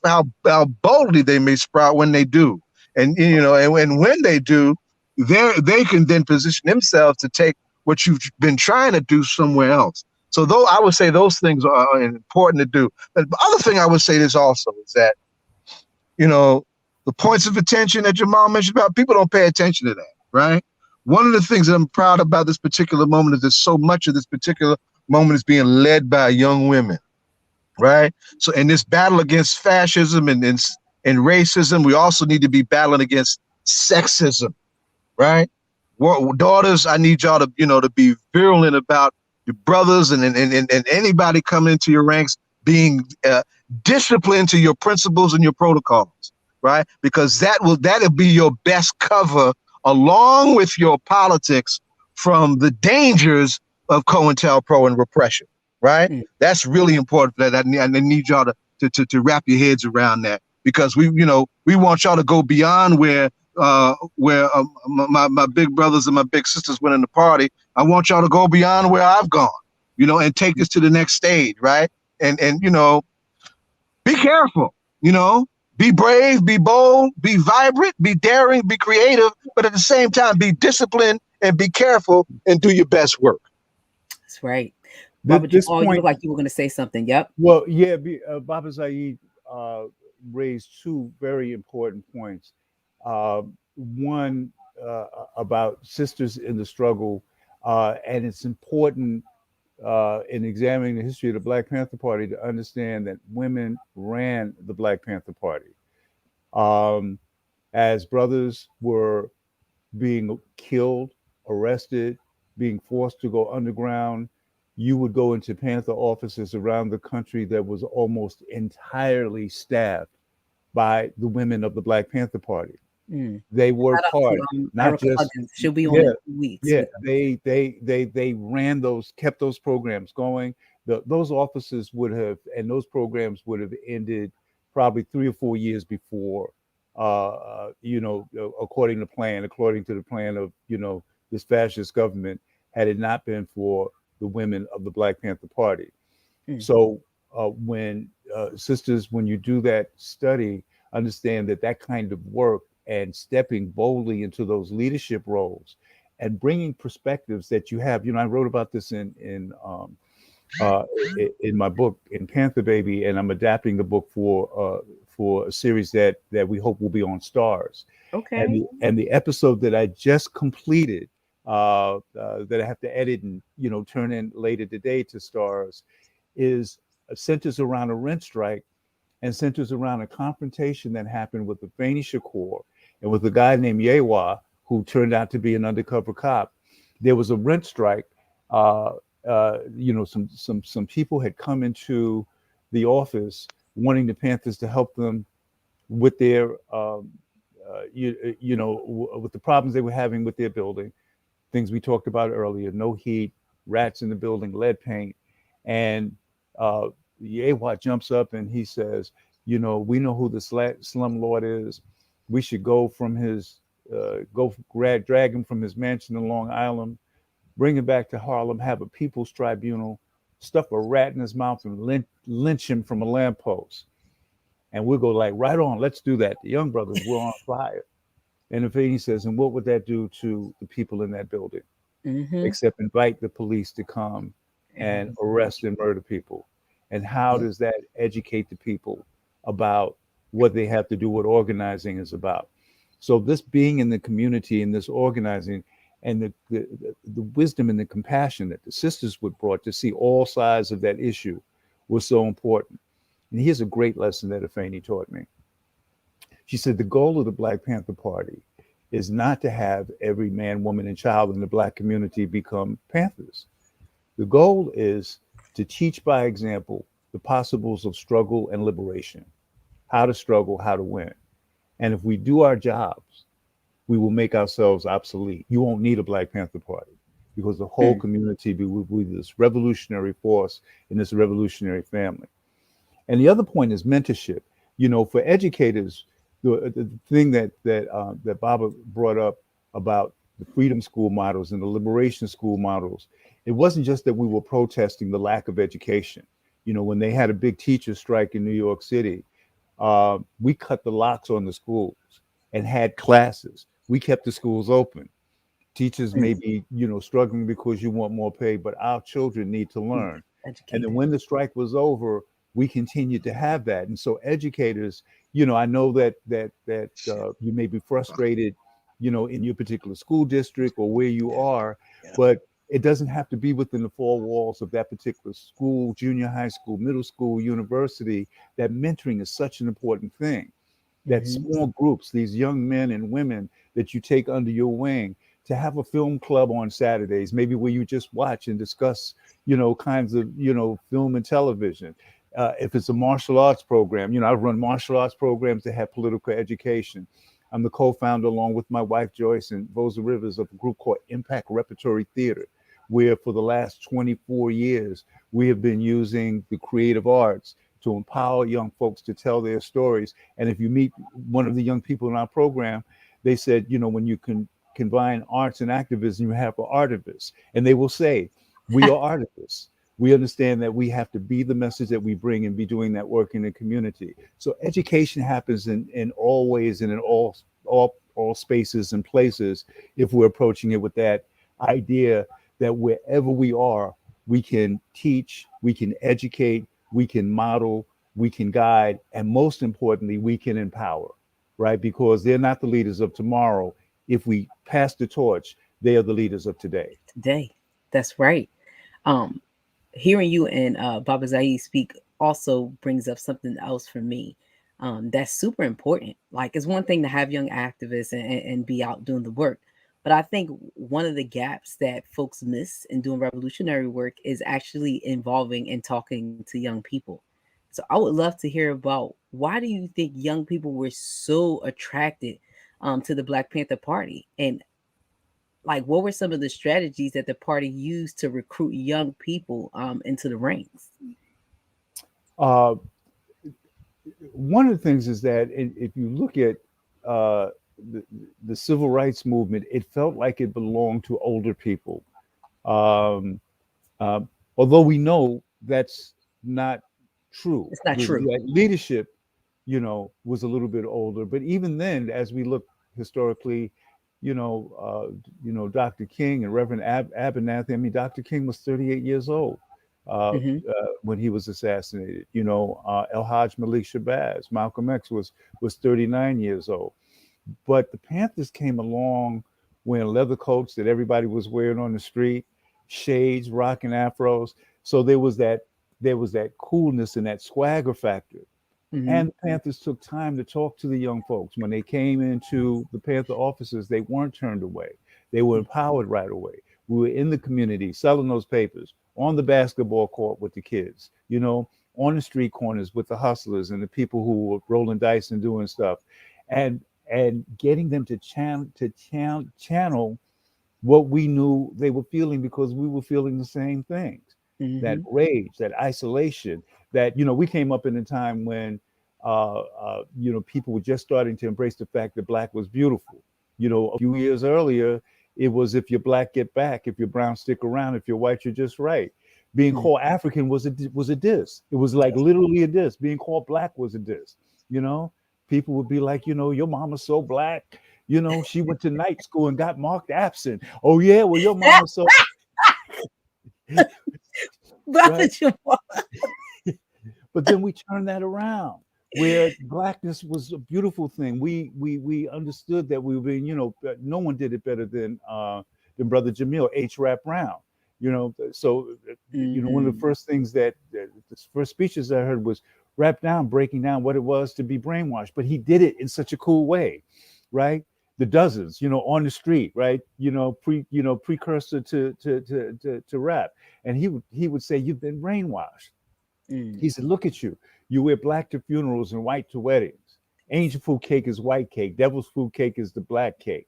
boldly they may sprout when they do. And, and when they do, they can then position themselves to take what you've been trying to do somewhere else. So though I would say those things are important to do. But the other thing I would say is also is that, the points of attention that Jamal mentioned about, people don't pay attention to that, right? One of the things that I'm proud about this particular moment is that so much of this particular moment is being led by young women, right? So in this battle against fascism and racism, we also need to be battling against sexism, right? Well, daughters, I need y'all to, to be virulent about your brothers and anybody coming into your ranks being disciplined to your principles and your protocols, right? Because that'll be your best cover along with your politics from the dangers of COINTELPRO and repression, right? That's really important for that. I need y'all to wrap your heads around that, because we want y'all to go beyond where my big brothers and my big sisters went in the party. I want y'all to go beyond where I've gone, and take this to the next stage, right? And be careful, be brave, be bold, be vibrant, be daring, be creative, but at the same time, be disciplined and be careful and do your best work. That's right. Baba Jamal, you look like you were going to say something. Yep. Well, yeah, Baba Zayid raised two very important points. One about sisters in the struggle, and it's important in examining the history of the Black Panther Party to understand that women ran the Black Panther Party. As brothers were being killed, arrested, being forced to go underground, you would go into Panther offices around the country that was almost entirely staffed by the women of the Black Panther Party. They worked hard, not just Huggins. She'll be on in 2 weeks. Yeah, they ran kept those programs going. Those offices and those programs would have ended probably 3 or 4 years before, according to the plan of, this fascist government, had it not been for the women of the Black Panther Party. So when sisters, when you do that study, understand that kind of work and stepping boldly into those leadership roles and bringing perspectives that you have. I wrote about this in my book, in Panther Baby, and I'm adapting the book for a series that we hope will be on Stars. Okay. And the episode that I just completed, that I have to edit and turn in later today to Stars, centers around a rent strike and centers around a confrontation that happened with the Afeni Shakur and with a guy named Yewa, who turned out to be an undercover cop. There was a rent strike. Some people had come into the office wanting the Panthers to help them with their, with the problems they were having with their building. Things we talked about earlier: no heat, rats in the building, lead paint, and Yewa jumps up and he says, we know who the slum lord is. We should go from his, drag him from his mansion in Long Island, bring him back to Harlem, have a people's tribunal, stuff a rat in his mouth and lynch him from a lamppost. And we'll go like, right on, let's do that. The young brothers were on fire. And Afeni says, and what would that do to the people in that building? Except invite the police to come and arrest and murder people. And how does that educate the people about what they have to do, what organizing is about? So this being in the community and this organizing and the wisdom and the compassion that the sisters were brought to see all sides of that issue was so important. And here's a great lesson that Afeni taught me. She said, the goal of the Black Panther Party is not to have every man, woman, and child in the Black community become Panthers. The goal is to teach by example the possibles of struggle and liberation, how to struggle, how to win. And if we do our jobs, we will make ourselves obsolete. You won't need a Black Panther Party because the whole community will be this revolutionary force in this revolutionary family. And the other point is mentorship. For educators, the thing that Baba brought up about the freedom school models and the liberation school models, it wasn't just that we were protesting the lack of education. When they had a big teacher strike in New York City, we cut the locks on the schools and had classes. We kept the schools open. Teachers may be, struggling because you want more pay, but our children need to learn. And then when the strike was over, we continued to have that. And so educators, I know that you may be frustrated, in your particular school district or where you are, but it doesn't have to be within the four walls of that particular school, junior high school, middle school, university. That mentoring is such an important thing. That small groups, these young men and women that you take under your wing, to have a film club on Saturdays, maybe where you just watch and discuss, kinds of, film and television. If it's a martial arts program, I run martial arts programs that have political education. I'm the co-founder, along with my wife, Joyce, and Rosa Rivers, of a group called Impact Repertory Theater, where for the last 24 years, we have been using the creative arts to empower young folks to tell their stories. And if you meet one of the young people in our program, they said, when you can combine arts and activism, you have an artivist. And they will say, we are artivists. We understand that we have to be the message that we bring and be doing that work in the community. So education happens in all ways and in all spaces and places if we're approaching it with that idea that wherever we are, we can teach, we can educate, we can model, we can guide, and most importantly, we can empower, right? Because they're not the leaders of tomorrow. If we pass the torch, they are the leaders of today. That's right. Hearing you and Baba Zayid speak also brings up something else for me. That's super important. Like, it's one thing to have young activists and be out doing the work. But I think one of the gaps that folks miss in doing revolutionary work is actually involving and talking to young people. So I would love to hear about, why do you think young people were so attracted to the Black Panther Party? And like, what were some of the strategies that the party used to recruit young people into the ranks? Uh, one of the things is that if you look at the civil rights movement, it felt like it belonged to older people. Um, Although we know that's not true. It's not true. Leadership, was a little bit older, but even then, as we look historically, Dr. King and Reverend Abernathy. I mean, Dr. King was 38 years old when he was assassinated. El Hajj Malik Shabazz, Malcolm X was 39 years old. But the Panthers came along wearing leather coats that everybody was wearing on the street, shades, rocking afros. So there was that coolness and that swagger factor. And the Panthers took time to talk to the young folks. When they came into the Panther offices, they weren't turned away. They were empowered right away. We were in the community selling those papers, on the basketball court with the kids, on the street corners with the hustlers and the people who were rolling dice and doing stuff, and getting them to channel what we knew they were feeling, because we were feeling the same things. That rage, that isolation, that, we came up in a time when, people were just starting to embrace the fact that Black was beautiful. A few years earlier, it was, if you're Black, get back. If you're brown, stick around. If you're white, you're just right. Being called African was a diss. It was like literally a diss. Being called Black was a diss. People would be like, your mama's so Black. She went to night school and got marked absent. Oh yeah, well, your mama's so. Brother Jamal. But then we turned that around, where Blackness was a beautiful thing. We understood that we were being, no one did it better than Brother Jamal, H. Rap Brown. So one of the first things the first speeches I heard was Rap Down, breaking down what it was to be brainwashed. But he did it in such a cool way, right? The dozens, on the street, right? Precursor to rap. And he would say, you've been brainwashed. Mm. He said, look at you. You wear black to funerals and white to weddings. Angel food cake is white cake. Devil's food cake is the black cake.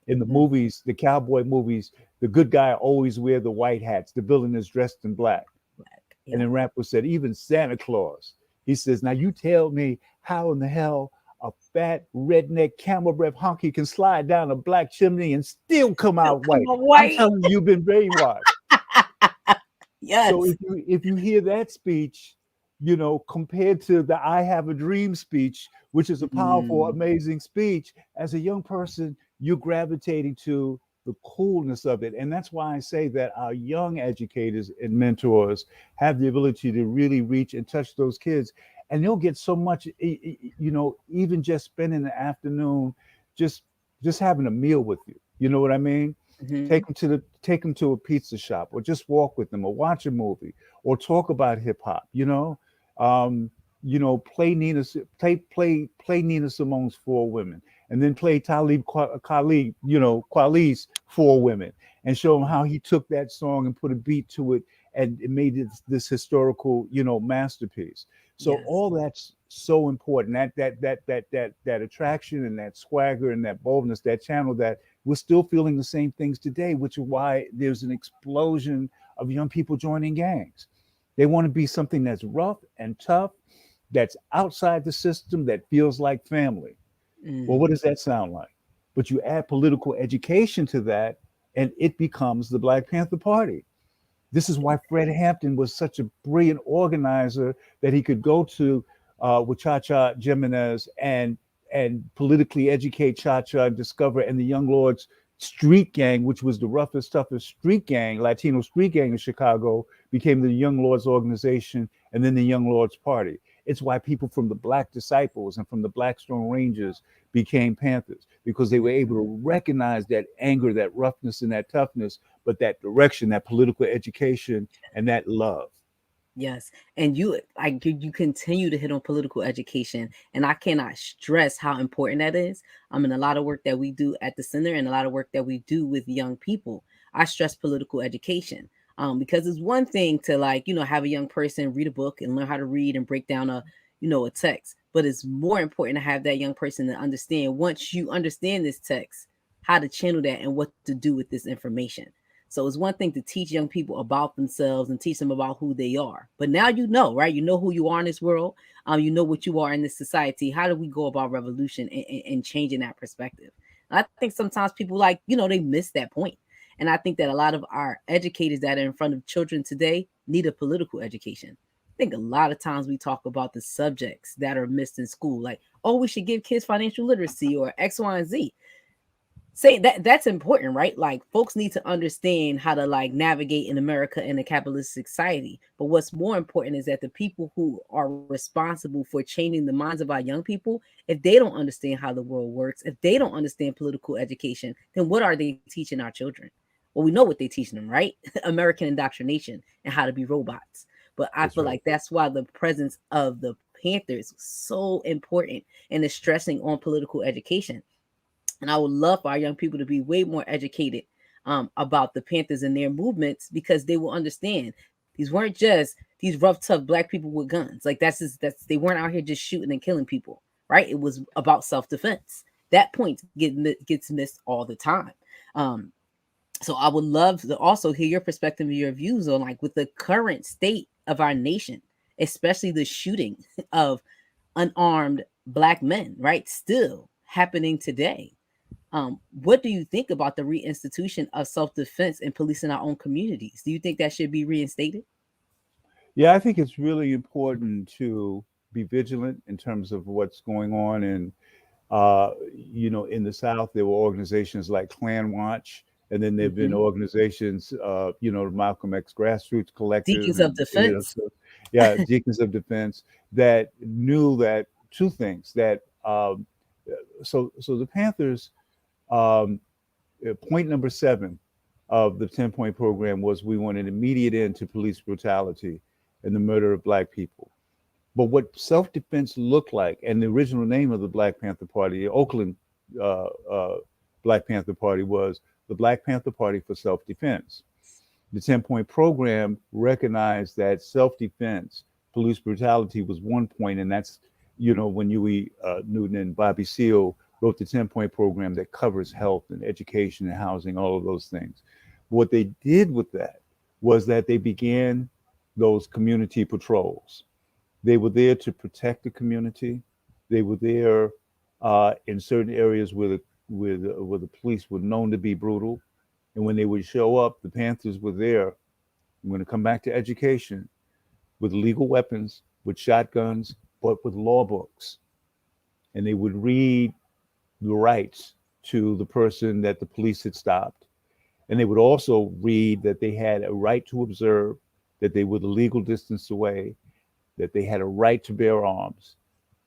In the Mhm. movies, the cowboy movies, the good guy always wear the white hats. The villain is dressed in black. Black. And Yeah. then Rambo said, even Santa Claus. He says, now you tell me how in the hell a fat redneck camel breath honky can slide down a black chimney and still come Still out come white. on I'm white. telling you, you've been brainwashed. So Yes. if you hear that speech, compared to the I Have a Dream speech, which is a powerful, Mm. amazing speech, as a young person, you're gravitating to the coolness of it. And that's why I say that our young educators and mentors have the ability to really reach and touch those kids. And they'll get so much, even just spending the afternoon just just having a meal with you. You know what I mean? Mhm. Take them to a pizza shop, or just walk with them, or watch a movie, or talk about hip hop. Um, play Nina Simone's Four Women, and then play Kweli's Four Women, and show them how he took that song and put a beat to it, and it made it this historical, masterpiece. So Yes. all that's so important. That attraction and that swagger and that boldness, that channel, that we're still feeling the same things today, which is why there's an explosion of young people joining gangs. They want to be something that's rough and tough, that's outside the system, that feels like family. Well, Mm. what does that sound like? But you add political education to that, and it becomes the Black Panther Party. This is why Fred Hampton was such a brilliant organizer, that he could go to with Cha Cha Jimenez and politically educate Cha Cha and Discover, and the Young Lords street gang, which was the roughest, toughest street gang, Latino street gang in Chicago, became the Young Lords organization, and then the Young Lords Party. It's why people from the Black Disciples and from the Blackstone Rangers became Panthers, because they were able to recognize that anger, that roughness, and that toughness, but that direction, that political education, and that love. Yes. And you continue to hit on political education. And I cannot stress how important that is. In a lot of work that we do at the center and a lot of work that we do with young people, I stress political education. Because it's one thing to have a young person read a book and learn how to read and break down a text. But it's more important to have that young person to understand, once you understand this text, how to channel that and what to do with this information. So it's one thing to teach young people about themselves and teach them about who they are. But now right? You know who you are in this world. You know what you are in this society. How do we go about revolution and changing that perspective? And I think sometimes people they miss that point. And I think that a lot of our educators that are in front of children today need a political education. I think a lot of times we talk about the subjects that are missed in school, like, oh, we should give kids financial literacy or X, Y, and Z. Say that's important, right? Like, folks need to understand how to navigate in America in a capitalistic society. But what's more important is that the people who are responsible for changing the minds of our young people, if they don't understand how the world works, if they don't understand political education, then what are they teaching our children? Well, we know what they're teaching them, right? American indoctrination and how to be robots. But I That's feel right. like that's why the presence of the Panthers was so important, and is stressing on political education. And I would love for our young people to be way more educated about the Panthers and their movements, because they will understand these weren't just these rough, tough black people with guns. Like, that's they weren't out here just shooting and killing people, right? It was about self defense. That point gets missed all the time. Um, so I would love to also hear your perspective and your views on, with the current state of our nation, especially the shooting of unarmed black men, right? Still happening today. What do you think about the reinstitution of self-defense and police in our own communities? Do you think that should be reinstated? Yeah, I think it's really important to be vigilant in terms of what's going on. And in the South, there were organizations like Klan Watch, and then there have been Mhm. organizations, the Malcolm X Grassroots Collective, Deacons of and defense. so, yeah, Deacons of Defense, that knew that two things, that so the Panthers, um, point number 7 of the 10-point program was, we want an immediate end to police brutality and the murder of black people. But what self-defense looked like, and the original name of the Black Panther Party, the Oakland uh, uh, Black Panther Party, was the Black Panther Party for Self-Defense. The 10-point program recognized that self-defense police brutality was one point, and that's, when Huey Newton and Bobby Seale wrote the 10-point program that covers health and education and housing, all of those things. What they did with that was that they began those community patrols. They were there to protect the community. They were there in certain areas where the police were known to be brutal. And when they would show up, the Panthers were there. I'm going to come back to education, with legal weapons, with shotguns, but with law books. And they would read the rights to the person that the police had stopped. And they would also read that they had a right to observe, that they were the legal distance away, that they had a right to bear arms,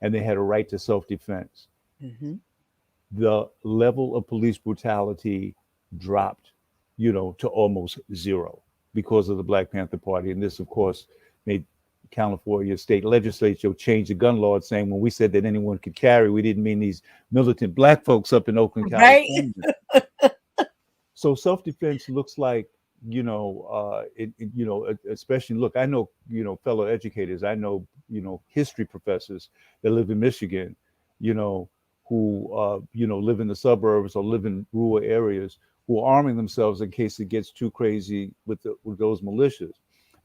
and they had a right to self-defense. Mm-hmm. The level of police brutality dropped, to almost zero because of the Black Panther Party. And this, of course, made California state legislature change the gun law, saying when we said that anyone could carry, we didn't mean these militant Black folks up in Oakland, California. Right. So self-defense looks like, especially, look, I know, fellow educators, I know, history professors that live in Michigan, who, live in the suburbs or live in rural areas, who are arming themselves in case it gets too crazy with those militias.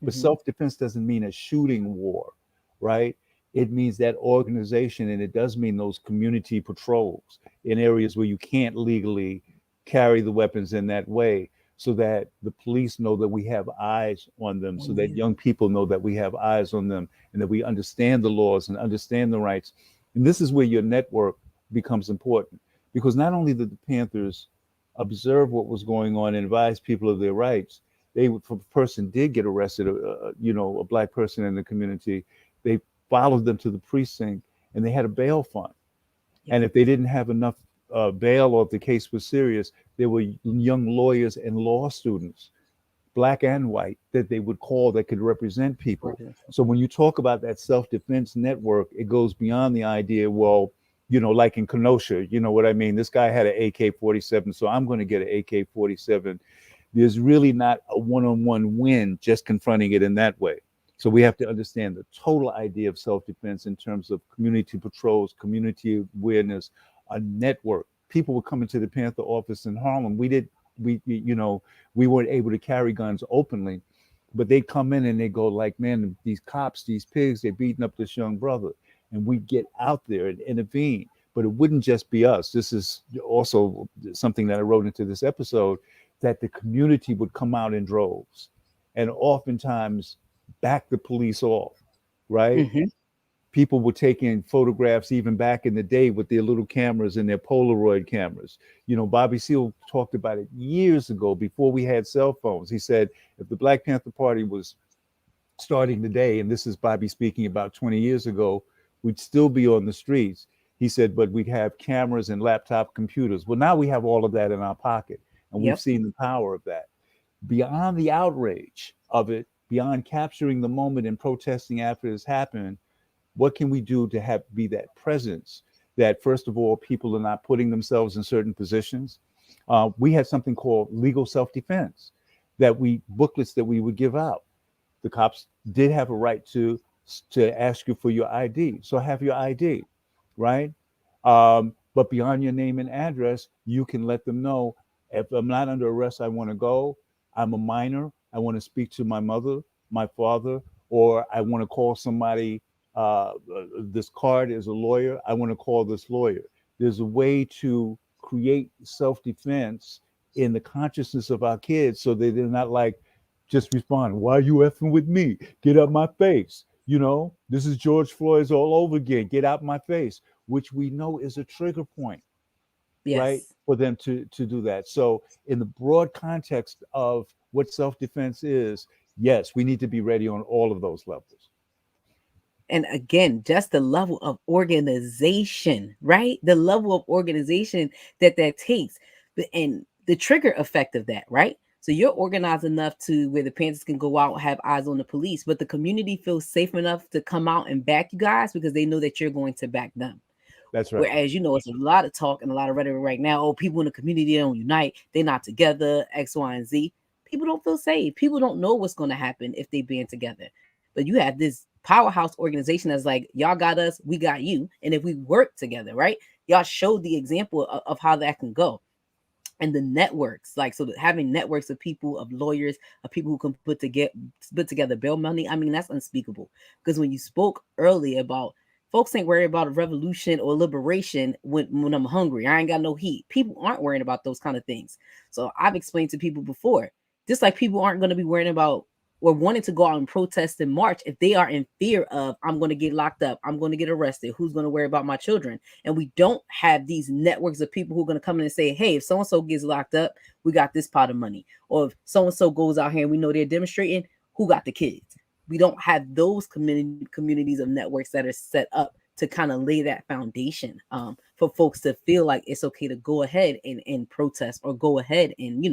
But mm-hmm. Self-defense doesn't mean a shooting war, right? It means that organization, and it does mean those community patrols in areas where you can't legally carry the weapons in that way, so that the police know that we have eyes on them, so that young people know that we have eyes on them, and that we understand the laws and understand the rights. And this is where your network becomes important, because not only did the Panthers observe what was going on and advise people of their rights, if a person did get arrested, a Black person in the community, they followed them to the precinct and they had a bail fund. Yeah. And if they didn't have enough bail, or if the case was serious, there were young lawyers and law students, Black and white, that they would call that could represent people. So when you talk about that self-defense network, it goes beyond the idea, well, like in Kenosha, you know what I mean? This guy had an AK-47, so I'm going to get an AK-47. There's really not a one-on-one win just confronting it in that way. So we have to understand the total idea of self-defense in terms of community patrols, community awareness, a network. People were coming to the Panther office in Harlem. We weren't able to carry guns openly, but they'd come in and they go like, man, these cops, these pigs, they're beating up this young brother. And we get out there and intervene. But it wouldn't just be us. This is also something that I wrote into this episode, that the community would come out in droves and oftentimes back the police off, right? Mm-hmm. People were taking photographs even back in the day with their little cameras and their Polaroid cameras. Bobby Seale talked about it years ago, before we had cell phones. He said, if the Black Panther Party was starting today, and this is Bobby speaking about 20 years ago, we'd still be on the streets. He said, but we'd have cameras and laptop computers. Well, now we have all of that in our pocket, and we've seen the power of that. Beyond the outrage of it, beyond capturing the moment and protesting after it's happened, what can we do to be that presence that, first of all, people are not putting themselves in certain positions? We had something called legal self-defense, booklets that we would give out. The cops did have a right to ask you for your ID. So have your ID, right? But beyond your name and address, you can let them know, if I'm not under arrest, I want to go. I'm a minor. I want to speak to my mother, my father, or I want to call somebody. This card is a lawyer. I want to call this lawyer. There's a way to create self-defense in the consciousness of our kids, so that they're not like, just respond, why are you effing with me? Get out my face. This is George Floyd's all over again. Get out my face, which we know is a trigger point, right? For them to do that. So in the broad context of what self-defense is, yes, we need to be ready on all of those levels. And again, just the level of organization, right? The level of organization that takes, and the trigger effect of that, right? So you're organized enough to where the Panthers can go out and have eyes on the police, but the community feels safe enough to come out and back you guys because they know that you're going to back them. That's right. Whereas, it's a lot of talk and a lot of rhetoric right now. Oh, people in the community don't unite. They're not together, X, Y, and Z. People don't feel safe. People don't know what's going to happen if they band together. But you have this powerhouse organization that's like, y'all got us, we got you. And if we work together, right? Y'all showed the example of how that can go. And the networks, like, so having networks of people, of lawyers, of people who can put together bail money. I mean, that's unspeakable. Because when you spoke earlier about folks ain't worried about a revolution or liberation when I'm hungry, I ain't got no heat. People aren't worrying about those kind of things. So I've explained to people before, just like people aren't going to be worrying about or wanting to go out and protest in March if they are in fear of, I'm going to get locked up, I'm going to get arrested, who's going to worry about my children? And we don't have these networks of people who are going to come in and say, hey, if so-and-so gets locked up, we got this pot of money. Or if so-and-so goes out here and we know they're demonstrating, who got the kids? We don't have those communities of networks that are set up to kind of lay that foundation for folks to feel like it's okay to go ahead and protest, or go ahead and,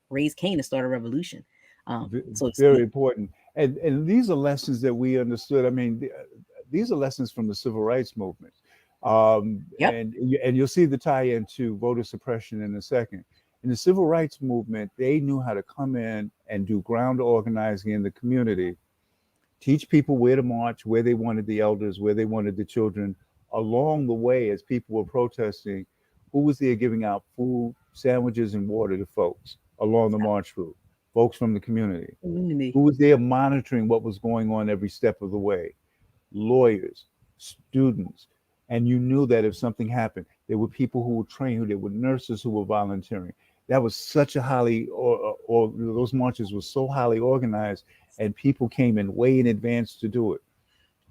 raise Cain and start a revolution. So it's very important. And these are lessons that we understood. I mean, these are lessons from the civil rights movement. Yep. And you'll see the tie into voter suppression in a second. In the civil rights movement, they knew how to come in and do ground organizing in the community, teach people where to march, where they wanted the elders, where they wanted the children. Along the way, as people were protesting, who was there giving out food, sandwiches, and water to folks along the march route? Folks from the community. Who was there monitoring what was going on every step of the way? Lawyers, students. And you knew that if something happened, there were people who were trained, there were nurses who were volunteering. That was such a or those marches were so highly organized, and people came in way in advance to do it.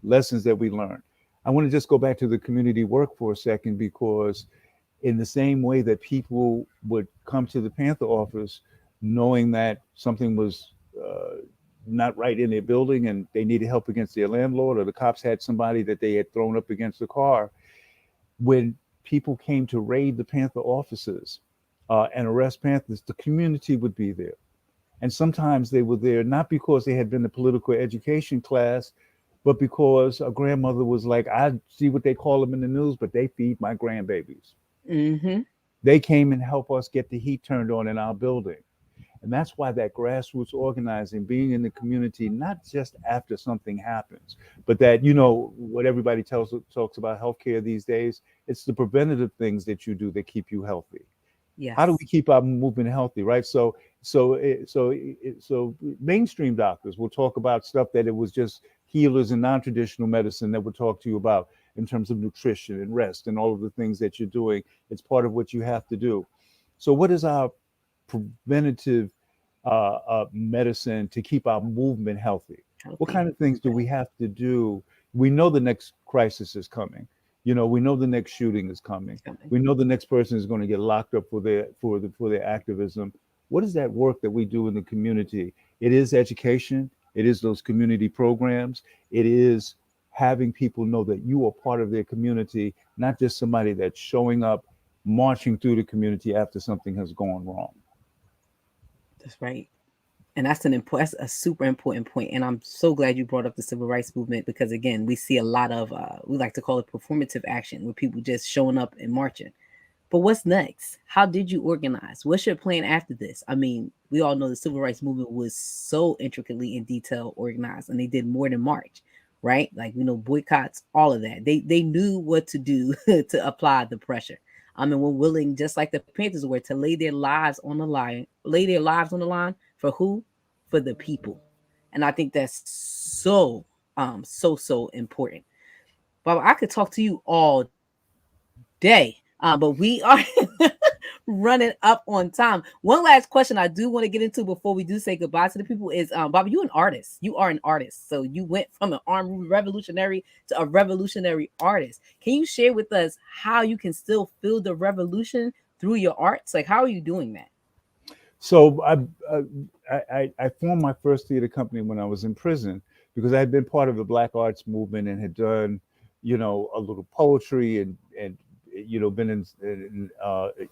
Lessons that we learned. I want to just go back to the community work for a second, because in the same way that people would come to the Panther office knowing that something was not right in their building and they needed help against their landlord, or the cops had somebody that they had thrown up against the car, when people came to raid the Panther offices and arrest Panthers, the community would be there. And sometimes they were there not because they had been to political education class, but because a grandmother was like, I see what they call them in the news, but they feed my grandbabies. Mm-hmm. They came and helped us get the heat turned on in our building. And that's why that grassroots organizing, being in the community, not just after something happens, but that, what everybody talks about healthcare these days, it's the preventative things that you do that keep you healthy. Yes. How do we keep our movement healthy, right? So mainstream doctors will talk about stuff that it was just healers and non-traditional medicine that would talk to you about in terms of nutrition and rest and all of the things that you're doing. It's part of what you have to do. So what is our preventative medicine to keep our movement healthy? What kind of things do we have to do? We know the next crisis is coming. We know the next shooting is coming. We know the next person is going to get locked up for their activism. What is that work that we do in the community? It is education. It is those community programs. It is having people know that you are part of their community, not just somebody that's showing up, marching through the community after something has gone wrong. That's right. And that's a super important point. And I'm so glad you brought up the civil rights movement, because again, we see a lot of, we like to call it performative action, where people just showing up and marching. But what's next? How did you organize? What's your plan after this? I mean, we all know the civil rights movement was so intricately in detail organized, and they did more than march, right? Like, boycotts, all of that. They knew what to do to apply the pressure. And we're willing, just like the Panthers were, to lay their lives on the line for who? For the people. And I think that's so important. Bob, I could talk to you all day, but we are running up on time. One last question I do want to get into before we do say goodbye to the people is, Bob, you're an artist. You are an artist. So you went from an armed revolutionary to a revolutionary artist. Can you share with us how you can still feel the revolution through your arts? Like, how are you doing that? So I formed my first theater company when I was in prison, because I had been part of the Black arts movement and had done, a little poetry and been in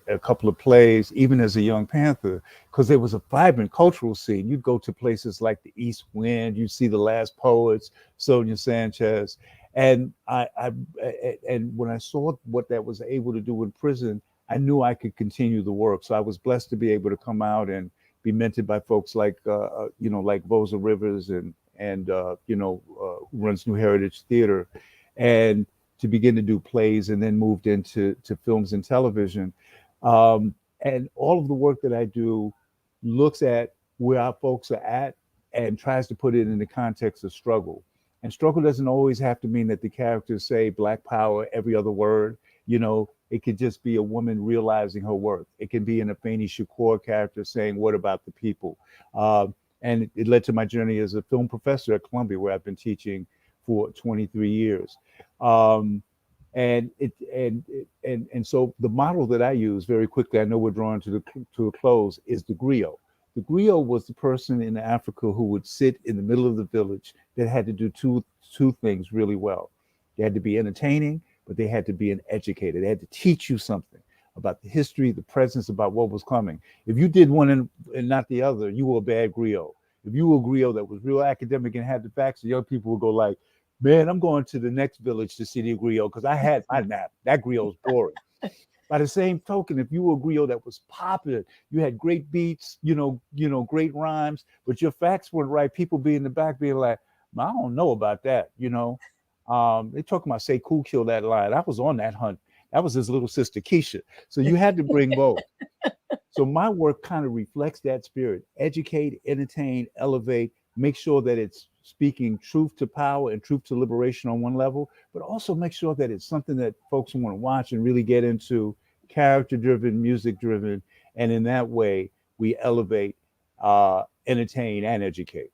a couple of plays, even as a young Panther, because there was a vibrant cultural scene. You'd go to places like the East Wind, you'd see the Last Poets, Sonia Sanchez. And and when I saw what that was able to do in prison, I knew I could continue the work. So I was blessed to be able to come out and be mentored by folks like, like Vosa Rivers and runs New Heritage Theater, and to begin to do plays, and then moved into films and television. And all of the work that I do looks at where our folks are at and tries to put it in the context of struggle. And struggle doesn't always have to mean that the characters say Black Power every other word. It could just be a woman realizing her worth. It can be an Afeni Shakur character saying, "What about the people?" And it led to my journey as a film professor at Columbia, where I've been teaching for 23 years. Um, and so the model that I use, very quickly, I know we're drawing to a close, is the griot. The griot was the person in Africa who would sit in the middle of the village that had to do two things really well. They had to be entertaining, but they had to be an educator. They had to teach you something about the history, the presence, about what was coming. If you did one and not the other, you were a bad griot. If you were a griot that was real academic and had the facts, the young people would go like, "Man, I'm going to the next village to see the griot because I had my nap. That griot's boring." By the same token, if you were a griot that was popular, you had great beats, great rhymes, but your facts weren't right, people be in the back being like, "I don't know about that." They talking about say cool kill that line. I was on that hunt. That was his little sister Keisha. So you had to bring both. So my work kind of reflects that spirit: educate, entertain, elevate, make sure that it's speaking truth to power and truth to liberation on one level, but also make sure that it's something that folks want to watch and really get into, character driven, music driven. And in that way, we elevate, entertain, and educate.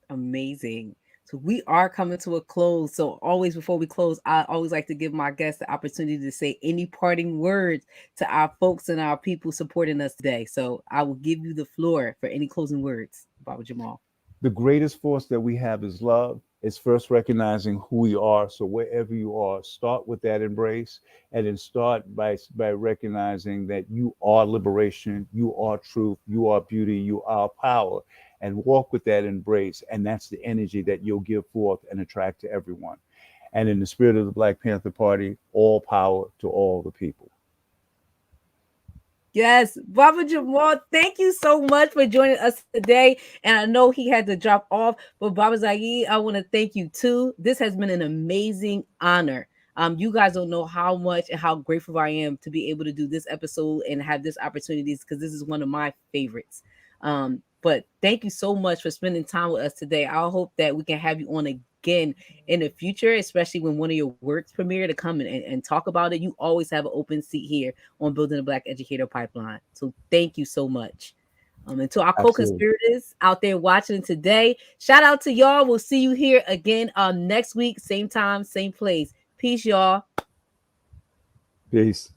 Amazing. So we are coming to a close. So always before we close, I always like to give my guests the opportunity to say any parting words to our folks and our people supporting us today. So I will give you the floor for any closing words, Baba Jamal. The greatest force that we have is love. It's first recognizing who we are. So wherever you are, start with that embrace, and then start by recognizing that you are liberation, you are truth, you are beauty, you are power, and walk with that embrace. And that's the energy that you'll give forth and attract to everyone. And in the spirit of the Black Panther Party, all power to all the people. Yes, Baba Jamal, thank you so much for joining us today. And I know he had to drop off, but Baba Zayid, I want to thank you too. This has been an amazing honor. You guys don't know how much and how grateful I am to be able to do this episode and have this opportunity, because this is one of my favorites. But thank you so much for spending time with us today. I hope that we can have you on again in the future, especially when one of your works premiere, to come and talk about it. You always have an open seat here on Building the Black Educator Pipeline. So thank you so much. And to our co-conspirators out there watching today, shout out to y'all. We'll see you here again next week, same time, same place. Peace, y'all. Peace.